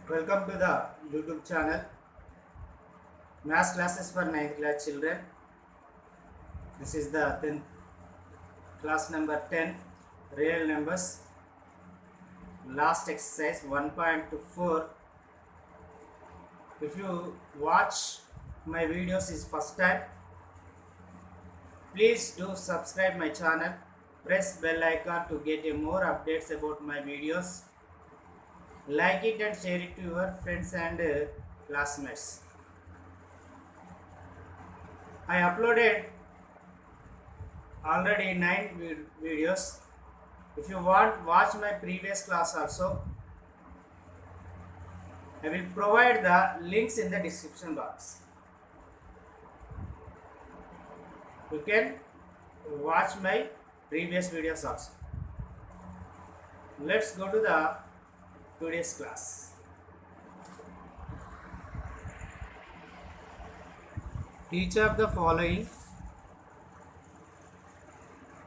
Welcome to the YouTube channel Math Classes for 9th class children. This is the 10th class number 10 real numbers. Last exercise 1.4. If you watch my videos is first time, please do subscribe my channel. Press bell icon to get more updates about my videos. Like it and share it to your friends and classmates. I uploaded already 9 videos. If you want watch my previous class also, I will provide the links in the description box. You can watch my previous videos also. Let's go to the today's class. Each of the following,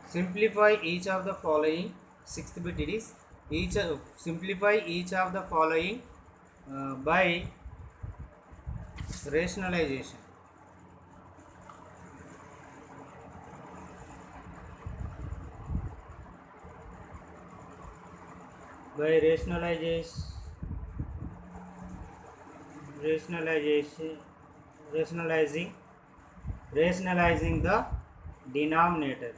simplify each of the following. Sixth bit it is simplify each of the following by rationalization. By rationalizing the denominator.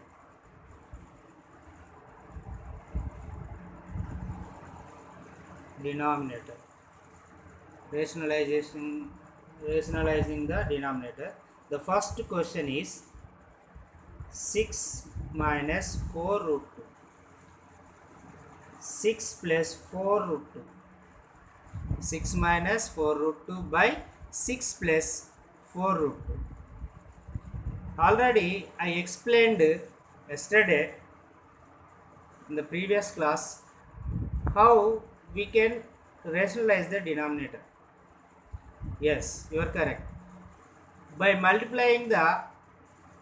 Rationalizing the denominator. The first question is 6 minus 4 root 2. 6 plus 4 root 2. 6 minus 4 root 2 by 6 plus 4 root 2. Already I explained yesterday in the previous class how we can rationalize the denominator. Yes, you are correct. By multiplying the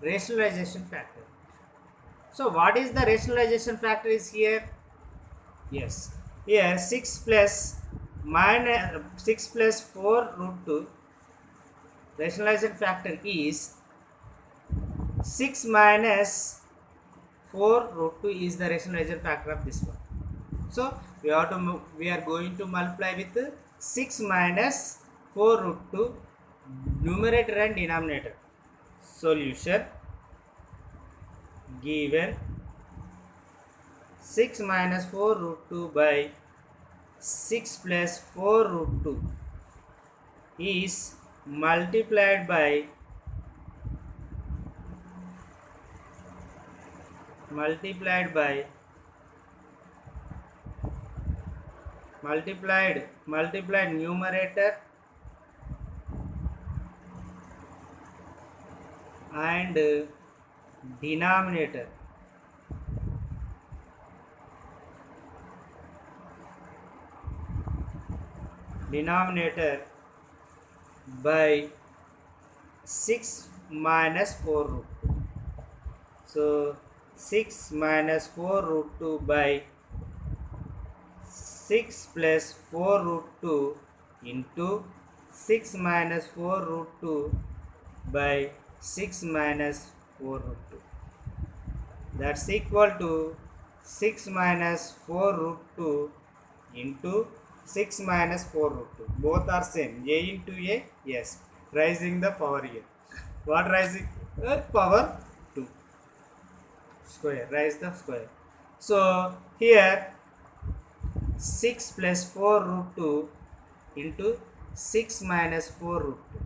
rationalization factor. So what is the rationalization factor is here? Yes, here 6 plus 4 root 2 rationalization factor is 6 minus 4 root 2 is the rationalization factor of this one. So we are going to multiply with 6 minus 4 root 2 numerator and denominator. Solution given 6 minus 4 root 2 by 6 plus 4 root 2 is multiplied by multiplied numerator and denominator. By 6 minus 4 root 2. So 6 minus 4 root 2 by 6 plus 4 root 2 into 6 minus 4 root 2 by 6 minus 4 root 2. That's equal to 6 minus 4 root 2 into 6 minus 4 root 2. Both are same. A into A. Yes. Raising the power here. What rising? Power 2. Square. Raise the square. So here 6 plus 4 root 2 into 6 minus 4 root 2.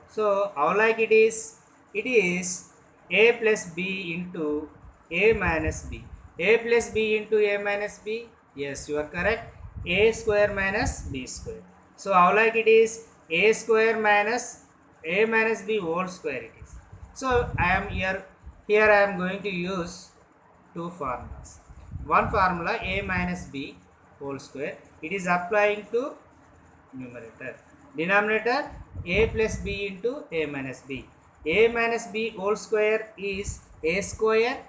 So how like it is? It is A plus B into A minus B. A plus B into A minus B. Yes, you are correct. A square minus B square. So how like it is? A square minus A minus B whole square it is. So I am here I am going to use two formulas. One formula A minus B whole square. It is applying to numerator. Denominator A plus B into A minus B. A minus B whole square is A square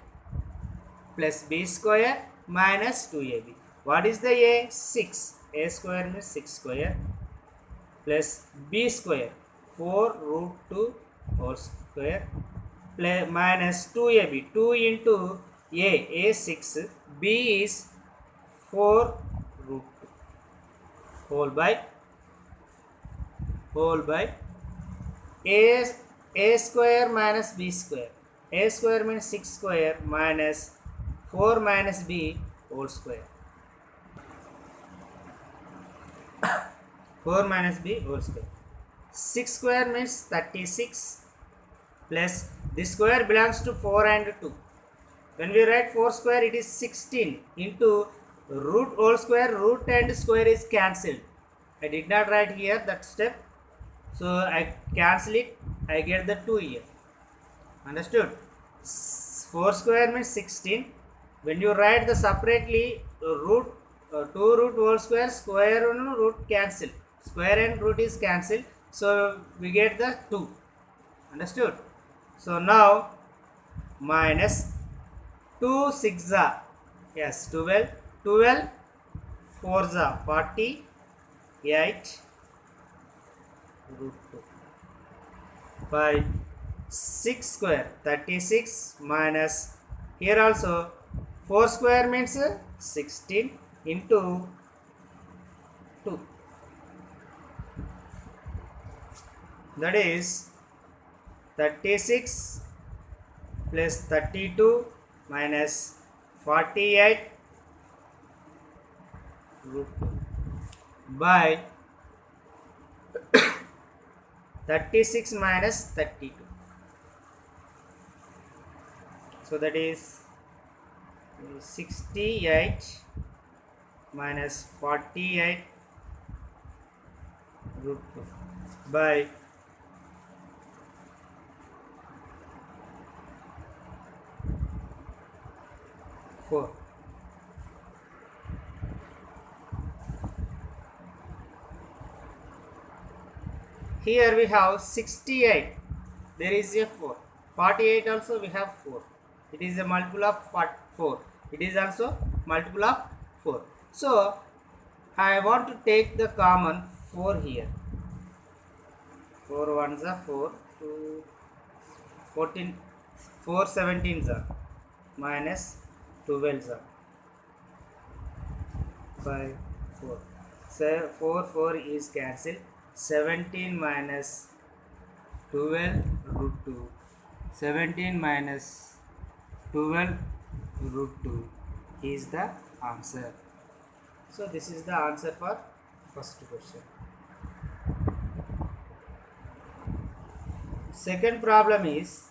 plus B square minus 2AB. What is the A? 6. a square means 6 square plus b square 4 root 2 whole square plus minus 2ab 2 into a 6 b is 4 root 2 whole by a square minus b square. A square means 6 square minus 4 minus b whole square. 4 minus b whole square. 6 square means 36 plus this square belongs to 4 and 2. When we write 4 square, it is 16 into root whole square. Root and square is cancelled. I did not write here that step, so I cancel it. I get the 2 here. Understood? 4 square means 16. When you write the separately root 2 root whole square, square and root cancel. Square and root is cancelled, so we get the 2. Understood? So now minus 2 6 are, yes, 12 12 4 are 48 root 2 by 6 square 36 minus here also 4 square means 16 into 2, that is 36 plus 32 minus 48 root 2 by 36 minus 32. So that is 68 minus 48 root 2 by 4. Here we have 68. There is a 4. 48 also we have 4. It is a multiple of 4. It is also multiple of 4. So I want to take the common 4 here. 4 ones are 4, 2, 14, 4 17s are minus 12s are 5, 4. So 4 4 is cancelled. 17 minus 12 root 2. 17 minus 12 root 2 is the answer. So this is the answer for first question. Second problem is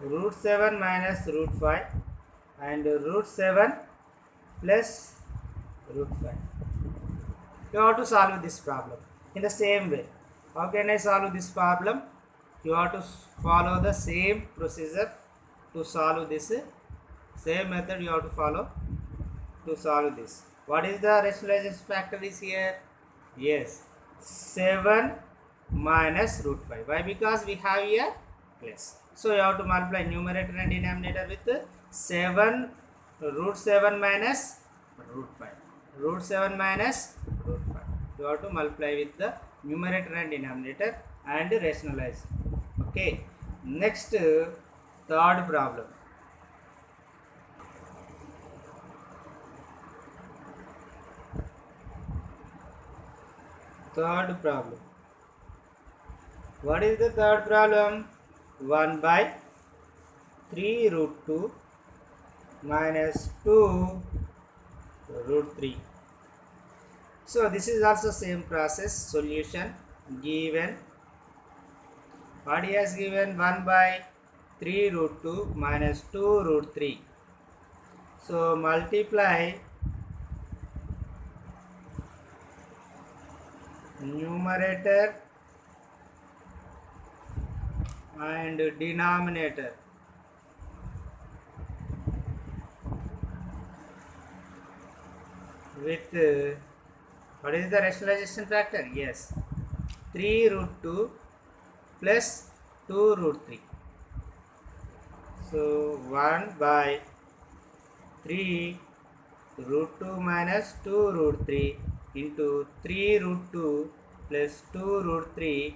root 7 minus root 5 and root 7 plus root 5. You have to solve this problem in the same way. How can I solve this problem? You have to follow the same procedure to solve this. Same method you have to follow to solve this. What is the rationalization factor is here? Yes, 7 minus root 5. Why? Because we have here plus. So you have to multiply numerator and denominator with 7 root 7 minus root 5. Root 7 minus root 5. You have to multiply with the numerator and denominator and rationalize. Okay. Next, third problem. Third problem. What is the third problem? 1 by 3 root 2 minus 2 root 3. So this is also same process. Solution given. What he has given? 1 by 3 root 2 minus 2 root 3. So multiply numerator and denominator with what is the rationalization factor? Yes, 3 root 2 plus 2 root 3. So 1 by 3 root 2 minus 2 root 3 into 3 root 2 plus 2 root 3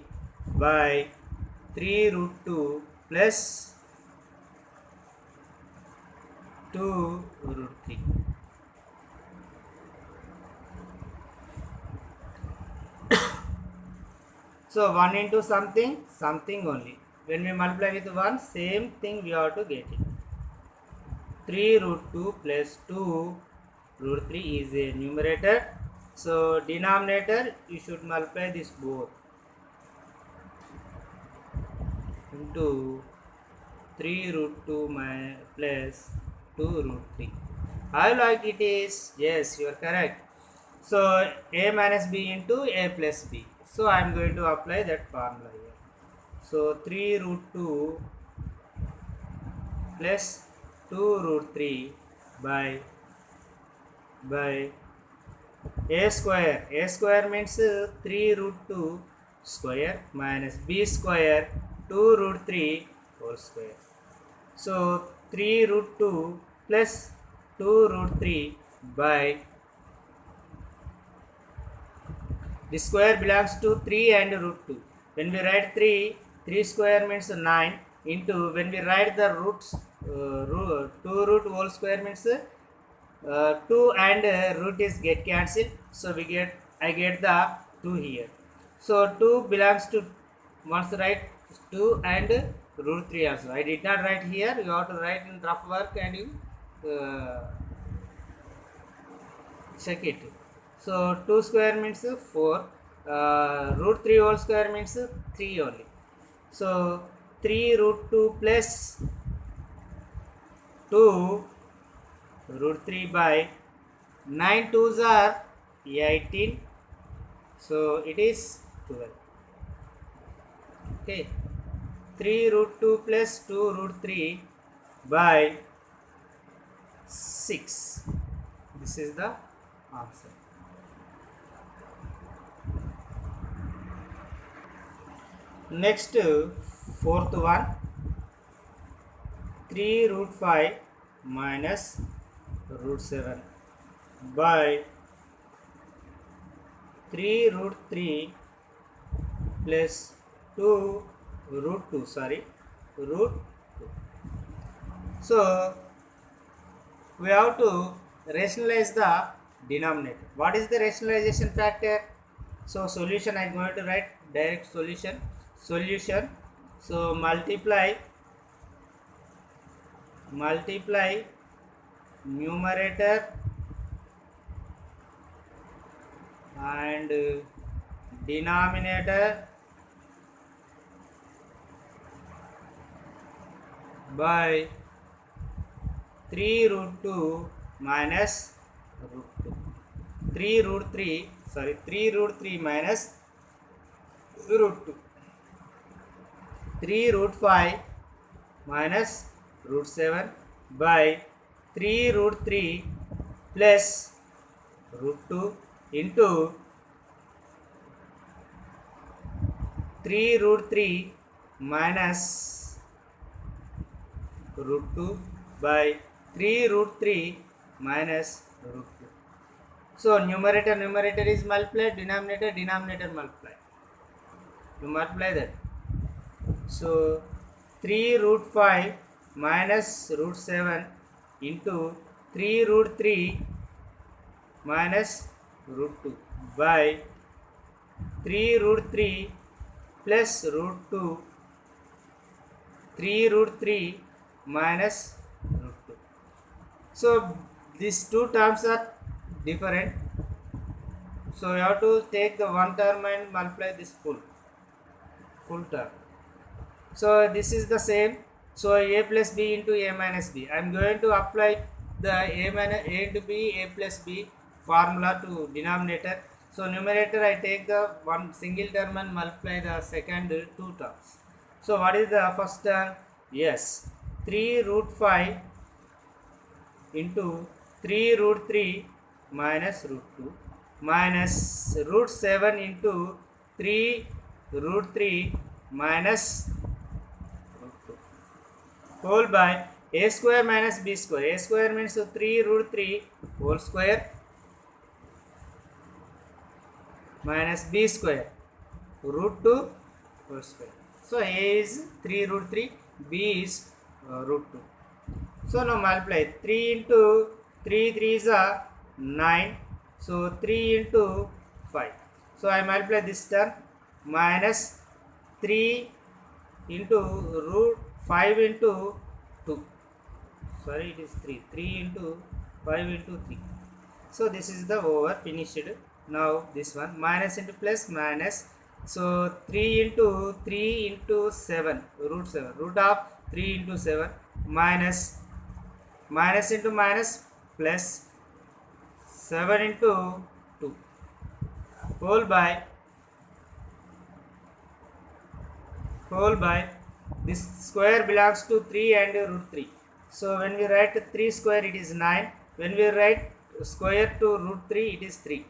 by 3 root 2 plus 2 root 3. So 1 into something, something only. When we multiply with 1, same thing we have to get it. 3 root 2 plus 2 root 3 is a numerator. So denominator, you should multiply this both into 3 root 2 plus 2 root 3. How like it is? Yes, you are correct. So a minus b into a plus b. So I am going to apply that formula here. So 3 root 2 plus 2 root 3 by a square. A square means 3 root 2 square minus b square 2 root 3 whole square. So 3 root 2 plus 2 root 3 by the square belongs to 3 and root 2. When we write 3 square means 9 into when we write the roots 2 root whole square means 2 and root is get cancelled. So I get the 2 here. So 2 belongs to once write 2 and root 3 also. I did not write here. You have to write in rough work and you check it. So 2 square means 4. Root 3 whole square means 3 only. So 3 root 2 plus 2 root 3 by 9 2s are 18. So it is 12. Okay. 3 root 2 plus 2 root 3 by 6. This is the answer. Next, fourth one, 3 root 5 minus root 7 by 3 root 3 plus 2 root 2, root 2. So, we have to rationalize the denominator. What is the rationalization factor? So, solution I am going to write direct solution. So, multiply numerator and denominator by 3 root 2 minus root 2. 3 root 3 minus root 2. 3 root 5 minus root 7 by 3 root 3 plus root 2 into 3 root 3 minus root 2 by 3 root 3 minus root 2. So numerator is multiplied, denominator multiplied. You multiply that. So 3 root 5 minus root 7 into 3 root 3 minus root 2 by 3 root 3 plus root 2, 3 root 3 minus root 2. So these two terms are different. So you have to take the one term and multiply this full term. So this is the same. So a plus b into a minus b. I am going to apply the a into b, a plus b formula to denominator. So numerator I take the one single term and multiply the second two terms. So what is the first term? Yes, 3 root 5 into 3 root 3 minus root 2 minus root 7 into 3 root 3 minus root 2 whole by a square minus b square. A square means 3 root 3 whole square minus b square root 2 whole square. So a is 3 root 3, b is root 2. So now multiply 3 into 3 3 is 9. So 3 into 5. So I multiply this term minus 3 into root 5 into 2. Sorry, it is 3. 3 into 5 into 3. So this is the over finished. Now this one minus into plus minus. So 3 into 7 root 7 root of 3 into 7 minus minus into minus plus 7 into 2 whole by this square belongs to 3 and root 3. So when we write 3 square it is 9. When we write square to root 3 it is 3.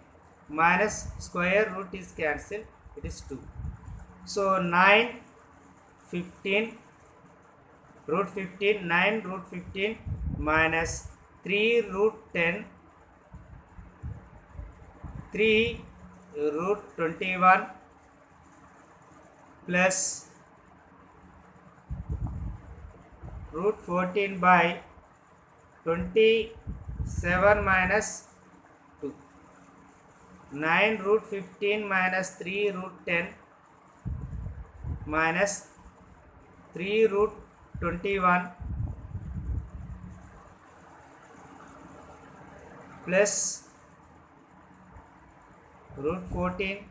Minus square root is cancelled, it is 2. So 9 15 root 15 9 root 15 minus 3 root 10 3 root 21 plus root 14 by 27 minus 2. 9 root 15 minus 3 root 10 minus 3 root 21 plus root 14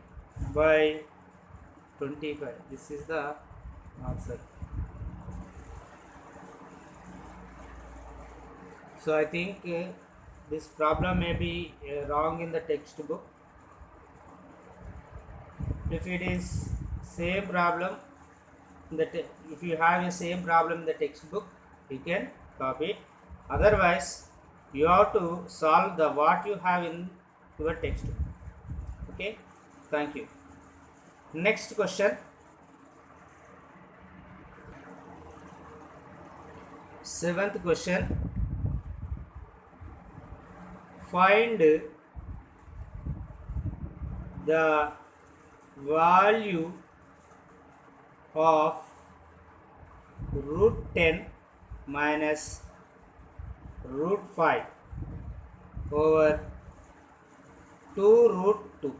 by 25. This is the answer. So I think this problem may be wrong in the textbook. If it is same problem, if you have a same problem in the textbook, you can copy it. Otherwise, you have to solve the what you have in your textbook. Okay, thank you. Next question. 7th question. Find the value of root 10 minus root 5 over 2 root 2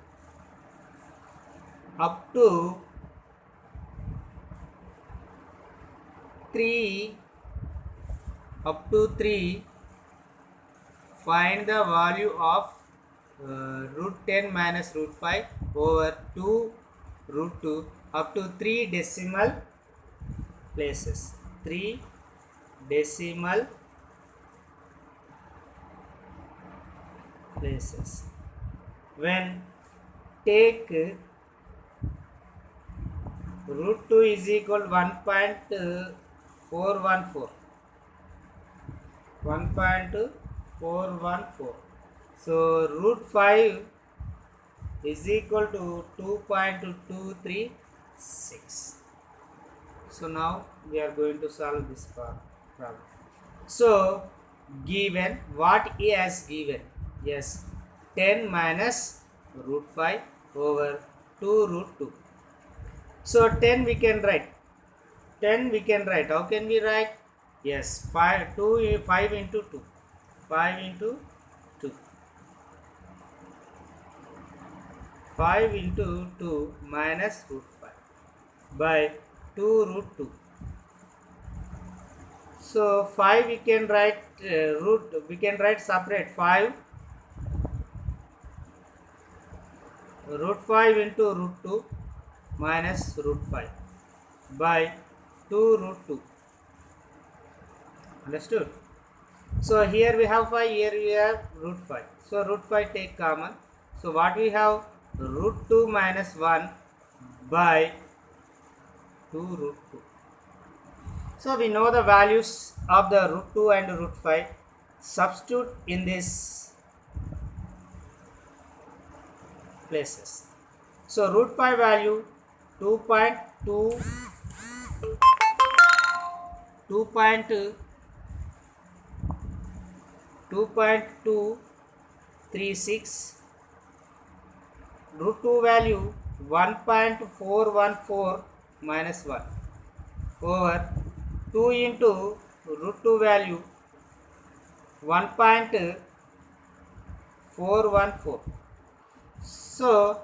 up to 3 find the value of root 10 minus root 5 over 2 root 2 up to 3 decimal places. 3 decimal places. When take root 2 is equal 1.414. 1.414. So root 5 is equal to 2.236. So now we are going to solve this problem. So given what he has given? Yes, 10 minus root 5 over 2 root 2. So 10 we can write. 10 we can write. How can we write? Yes, 5 into 2. 5 into 2. 5 into 2 minus root 5 by 2 root 2. So 5 we can write we can write separate 5 root 5 into root 2 minus root 5 by 2 root 2. Understood? So here we have 5, here we have root 5. So root 5 take common. So what we have? Root 2 minus 1 by 2 root 2. So we know the values of the root 2 and root 5. Substitute in these places. So root 5 value 2.2 2.236, root 2 value 1.414 minus 1 over 2 into root 2 value 1.414. So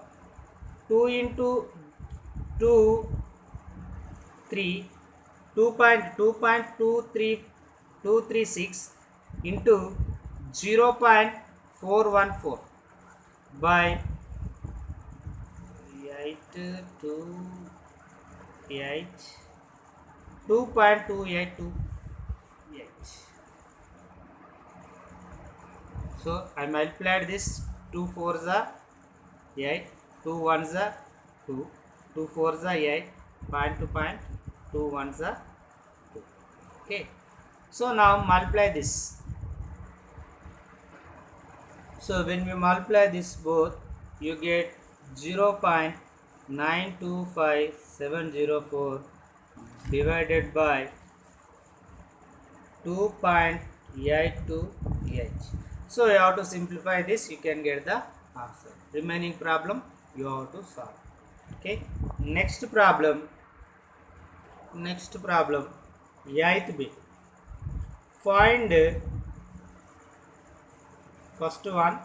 2 into 2 3 2.236 into 0.414 by 8 to 8 2.282. So I multiplied this. 2 4s are 8, 2 1s are 2, 2 4s are 8, point to point, 2 1s are 2. Okay. So now multiply this. So when we multiply this both, you get 0.925704 divided by 2.828. So you have to simplify this, you can get the answer. Remaining problem you have to solve. Okay. Next problem, 8th bit. Find first one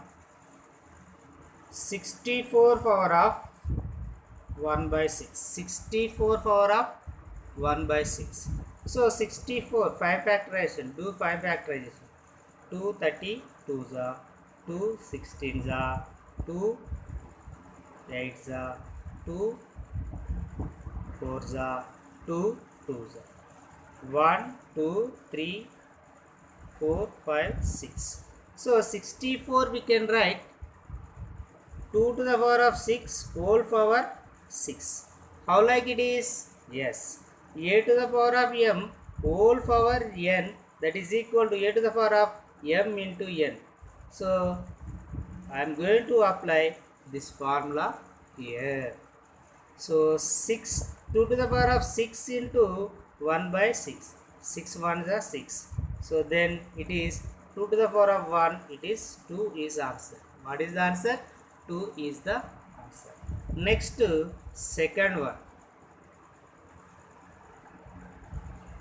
64 power of 1 by 6. 64 power of 1 by 6. So 64, 5 factorization, do 5 factorization. 2 32s are, 2 16s are, 2 8s are, 2 4s are, 2 2s are. 1 2 3 4 5 6. So 64 we can write 2 to the power of 6 whole power 6. How like it is? Yes. A to the power of m whole power n, that is equal to a to the power of m into n. So I am going to apply this formula here. So 6, 2 to the power of 6 into 1 by 6. 6 1s are 6. So then it is 2 to the power of 1, it is 2 is answer. What is the answer? 2 is the answer. Next, second one.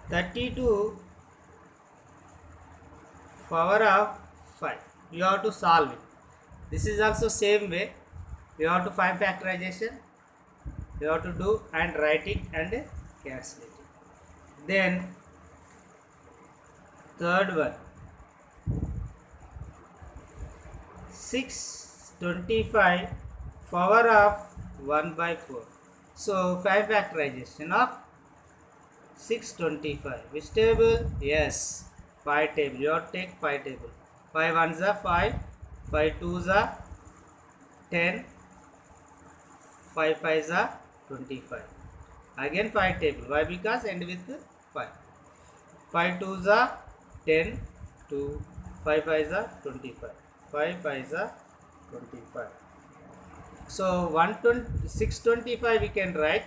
32 power of 5. You have to solve it. This is also same way. You have to find factorization. You have to do and write it and cancel it. Then third one, 625 power of 1 by 4. So 5 factorization of 625. Which table? Yes, 5 table. You have to take 5 table. 5 1s are 5, 5 2s are 10, 5 5s are 25. Again 5 table. Why? Because end with 5. 5 2s are 10, 2, 5 5s are 25. 5 5s are 25. So 625 we can write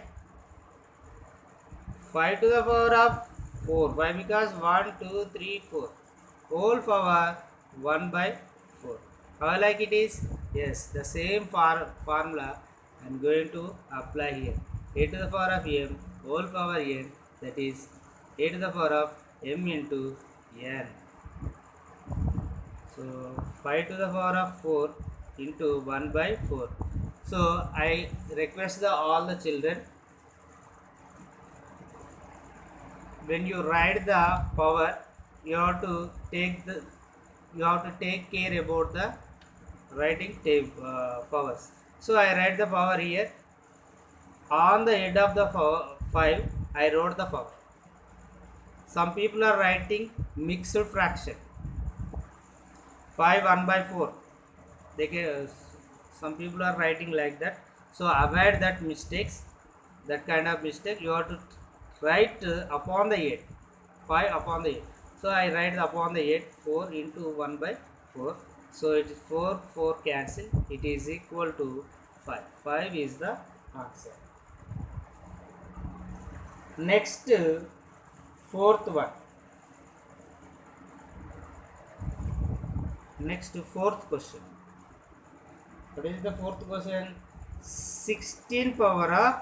5 to the power of 4. Why? Because 1 2 3 4 whole power 1 by 4. How like it is? Yes, the same formula I am going to apply here. A to the power of m whole power n, that is a to the power of m into n. So 5 to the power of 4 into 1 by 4. So I request all the children, when you write the power, you have to take care about the writing powers. So I write the power here. On the head of the 5, I wrote the power. Some people are writing mixed fraction. 5 1 by 4. They can, some people are writing like that. So avoid that mistakes. That kind of mistake you have to write upon the 8. 5 upon the 8. So I write upon the 8 4 into 1 by 4. So it is 4 4 cancel. It is equal to 5. 5 is the answer. Next, fourth one. Next, fourth question. What is the fourth question? 16 power of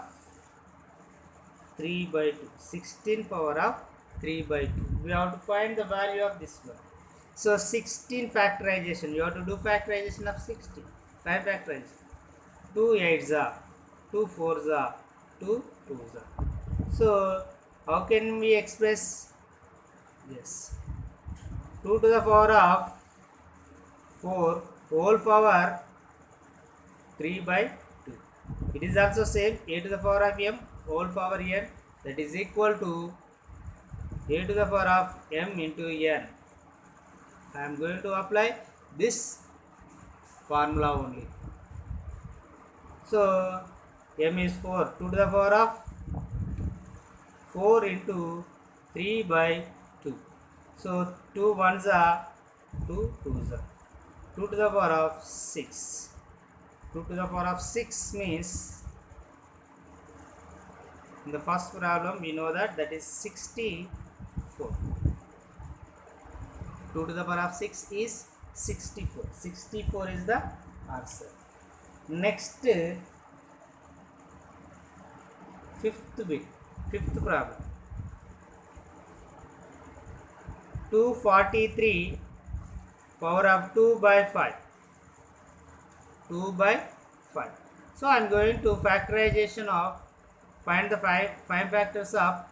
3 by 2. 16 power of 3 by 2. We have to find the value of this one. So 16 factorization. You have to do factorization of 16. 5 factorization. 2 8s are, 2 4s are, 2 2s are. So how can we express? Yes. 2 to the power of 4 whole power 3 by 2. It is also same a to the power of m whole power n, that is equal to a to the power of m into n. I am going to apply this formula only. So m is 4, 2 to the power of 4 into 3 by 2. So 2 ones are 2 twos are 2 to the power of 6. 2 to the power of 6 means, in the first problem we know that is 64. 2 to the power of 6 is 64. 64 is the answer. Next, fifth problem. 243 power of 2 by 5. 2 by 5. So I am going to factorization of, find the 5 factors of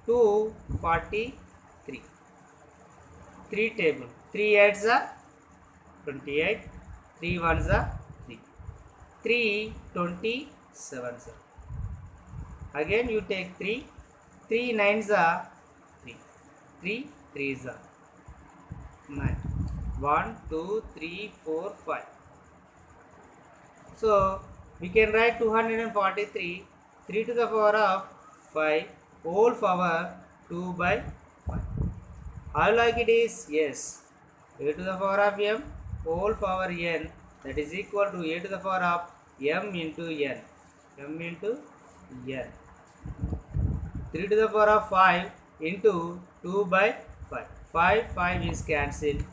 243. 3 table. 3 8s are 28. 3 1s are 3. 3 27s are. Again you take 3. 3 9s are 3. 3 3s are 9. 1 2 3 4 5. So we can write 243, 3 to the power of 5 whole power 2 by 5. How like it is? Yes. A to the power of m whole power n, that is equal to a to the power of m into n. m into n. 3 to the power of 5 into 2 by 5. 5 is cancelled.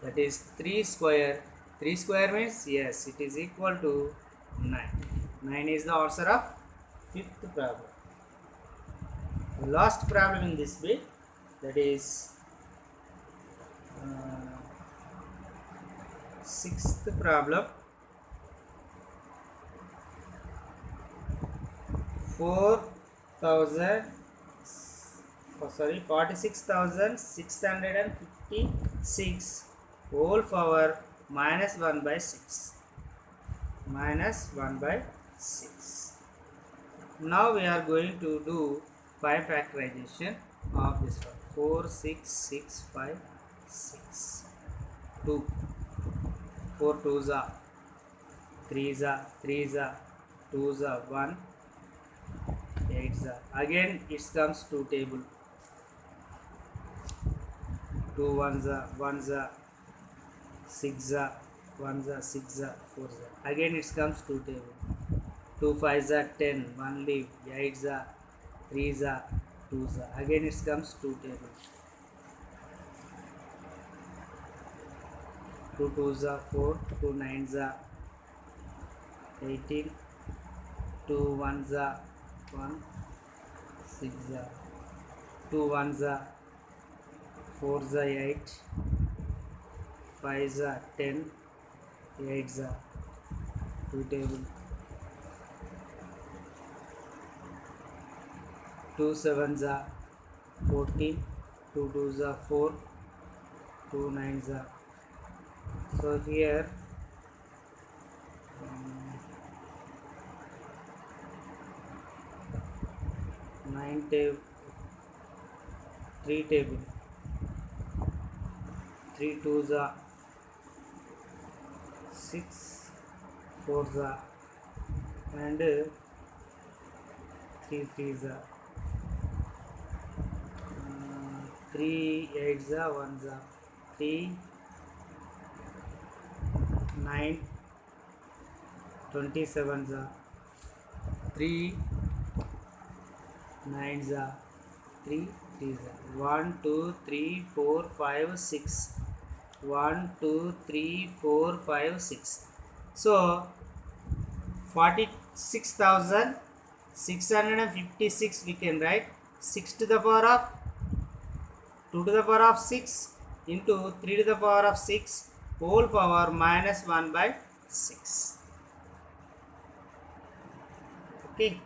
That is 3 square. 3 square means, yes, it is equal to 9. 9 is the answer of fifth problem. The last problem in this bit, that is sixth problem. 46,656 whole power minus 1 by 6. Minus 1 by 6. Now we are going to do 5 factorization of this one. 4 6 6 5 6. 2. 4 2s are 3s are 3s are 2s are 1. 8s are. Again it comes to table. 2 1s are 1s are 6 are 1s are 6 are 4s are. Again it comes to table. 2 5s are 10, 1 leave, 8s are 3s are 2s are. Again it comes to table. 2 2s are 4, 2 9s are 18, 2 1s are 1, 6 are 2 1s are 4s are 8, 5s are 10, 8s are 2 table. 2 7s are 14, 2 2s are 4, 2 9s are. So here 9 table, 3 table, 3 2s are 6, 4s are, and 3 3s are 3 8s are 1s are 3 9 27s are 3 9s are 3 3s are 1 2 3 4 5 6 1 2 3 4 5 6. So 46,656 we can write 6 to the power of 2 to the power of 6 into 3 to the power of 6 whole power minus 1 by 6. Okay.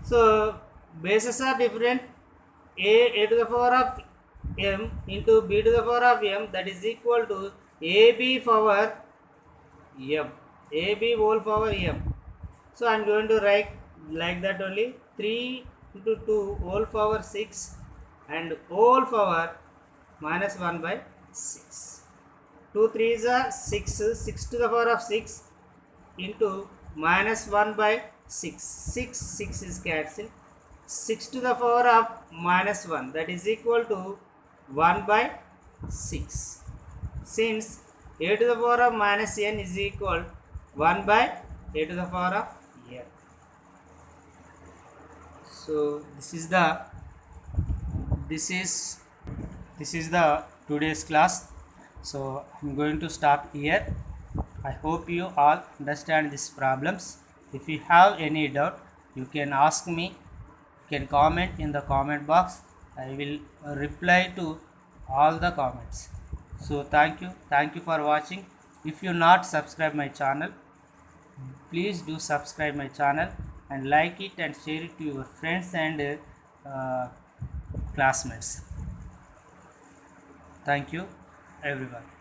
So bases are different. A to the power of m into b to the power of m, that is equal to ab power m, ab whole power m. So I am going to write like that only, 3 into 2 whole power 6 and whole power minus 1 by 6. 2 3s are 6, 6 to the power of 6 into minus 1 by 6, 6 is cancelled, 6 to the power of minus 1, that is equal to 1 by 6. Since a to the power of minus n is equal 1 by a to the power of n. So this is the today's class. So I'm going to stop here. I hope you all understand these problems. If you have any doubt, you can ask me. You can comment in the comment box. I will reply to all the comments. So thank you for watching. If you not subscribe my channel, please do subscribe my channel and like it and share it to your friends and classmates. Thank you everyone.